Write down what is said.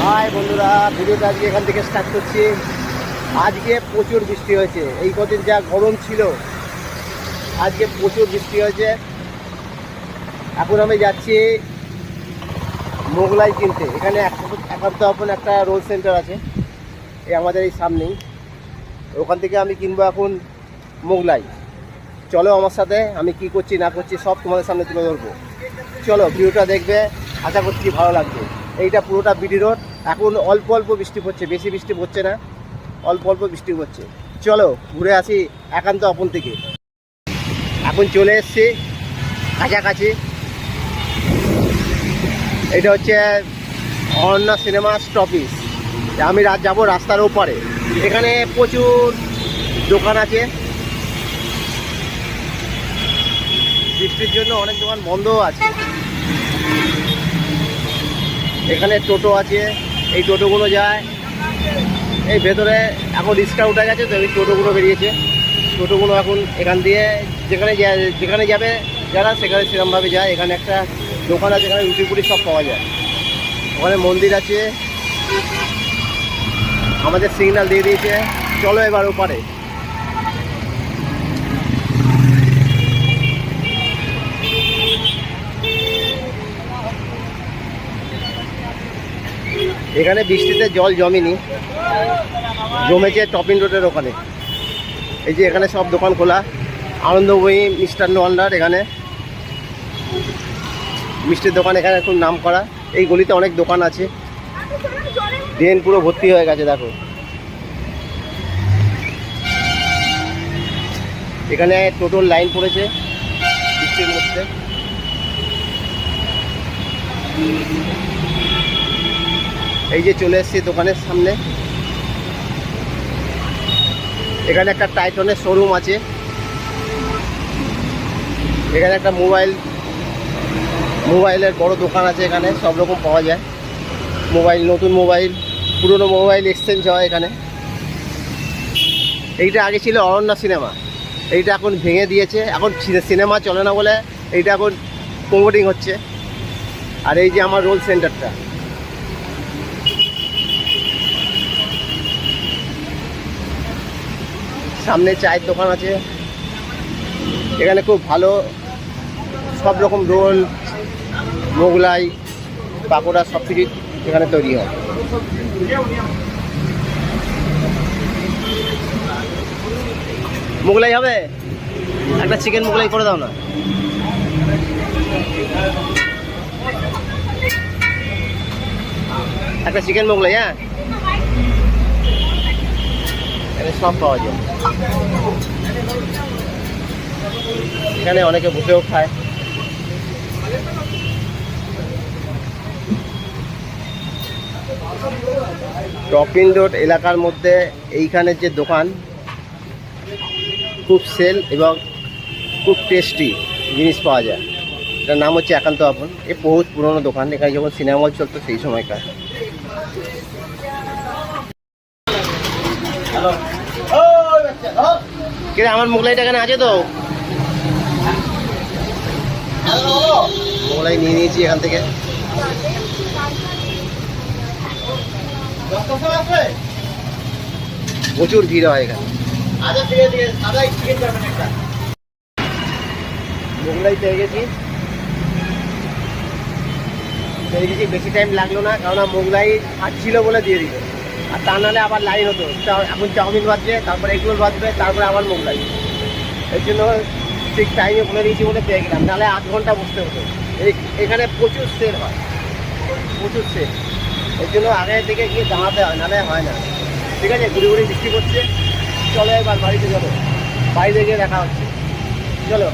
High বন্ধুরা, ভিডিওটা আজকে এখান থেকে স্টার্ট করছি। আজকে প্রচুর বৃষ্টি হয়েছে। এই কদিন যা গরম ছিল, আজকে প্রচুর বৃষ্টি হয়েছে। এখন আমি যাচ্ছি মোগলাই কিনতে। এখানে একান্ত আপন একটা রোল সেন্টার আছে এই আমাদের এই সামনেই। ওখান থেকে আমি কিনবো এখন মোগলাই। চলো আমার সাথে, আমি কি করছি না করছি সব তোমাদের সামনে তুলে ধরবো। চলো ভিডিওটা দেখবে, আশা করছি ভালো লাগবে। এইটা পুরোটা বিডি রোড। এখন অল্প অল্প বৃষ্টি পড়ছে, বেশি বৃষ্টি পড়ছে না, অল্প অল্প বৃষ্টি পড়ছে। চলো ঘুরে আসি একান্ত আপন থেকে। এখন চলে এসছি কাছাকাছি। এটা হচ্ছে অরণ্যা সিনেমা স্টপেজ। আমি যাবো রাস্তার ওপারে। এখানে প্রচুর দোকান আছে। বৃষ্টির জন্য অনেক দোকান বন্ধও আছে। এখানে টোটো আছে, এই টোটোগুলো যায় এই ভেতরে। এখন রিক্সা উঠে গেছে, তো এই টোটোগুলো বেরিয়েছে। টোটোগুলো এখন এখান দিয়ে যেখানে যাবে যারা, সেখানে সেরকমভাবে যায়। এখানে একটা দোকান আছে, এখানে রুটি পুটি সব পাওয়া যায়। ওখানে মন্দির আছে। আমাদের সিগন্যাল দিয়ে দিয়েছে, চলো এবার ওপারে। এখানে বৃষ্টিতে জল জমেনি, জমেছে টপিং রোডের ওখানে। এই যে এখানে সব দোকান খোলা। আনন্দময়ী মিষ্টান্ন ভান্ডার, এখানে মিষ্টির দোকান এখানে খুব নাম করা। এই গলিতে অনেক দোকান আছে। ড্রেন পুরো ভর্তি হয়ে গেছে, দেখো। এখানে টোটোর লাইন পড়েছে বৃষ্টির মধ্যে। এই যে চলে এসেছি দোকানের সামনে। এখানে একটা টাইটনের শোরুম আছে। এখানে একটা মোবাইলের বড় দোকান আছে। এখানে সব রকম পাওয়া যায়। মোবাইল, নতুন মোবাইল, পুরনো মোবাইল এক্সচেঞ্জ হয় এখানে। এইটা আগে ছিল অরণ্যা সিনেমা, এইটা এখন ভেঙে দিয়েছে। এখন সিনেমা চলে না বলে এইটা এখন প্রমোটিং হচ্ছে। আর এই যে আমার রোল সেন্টারটা, সামনে চায়ের দোকান আছে। এখানে খুব ভালো সব রকম রোল, মোগলাই, পাকোড়া সব কিছু এখানে তৈরি হয়। মোগলাই হবে? একটা চিকেন মোগলাই করে দাও না। একটা চিকেন মোগলাই। হ্যাঁ, এখানে সব পাওয়া যায়। এখানে অনেকে বসেও খায়। টপিং রোড এলাকার মধ্যে এইখানের যে দোকান, খুব সেল এবং খুব টেস্টি জিনিস পাওয়া যায়। এটার নাম হচ্ছে একান্ত আপন। এ বহুত পুরনো দোকান। এখানে যখন সিনেমা হল চলতো সেই সময়কার। কিরে, আমার মোগলাইটা এখানে আছে তো? মোগলাই নিয়ে নিয়েছি এখান থেকে। প্রচুর ভিড় হয় এখানে। মোগলাই পেয়ে গেছি। বেশি টাইম লাগলো না, কারণ মোগলাই ছিল বলে দিয়ে দিল। আর তা নাহলে আবার লাইন হতো। এখন চাউমিন বাজবে, তারপরে এগ রোল বাজবে, তারপরে আবার মোগলাই। এর জন্য ঠিক টাইমে বলে দিয়েছি বলে পেয়ে গেলাম, নাহলে 8 ঘন্টা বসতে হতো। এখানে প্রচুর সেল হয়, প্রচুর সেল। এর জন্য আগে থেকে গিয়ে দাঁড়াতে হয়, নাহলে হয় না। ঠিক আছে, ঘুরে ঘুরে বৃষ্টি করছে। চলো এবার বাড়িতে, চলো বাড়িতে গিয়ে দেখা হচ্ছে। চলো।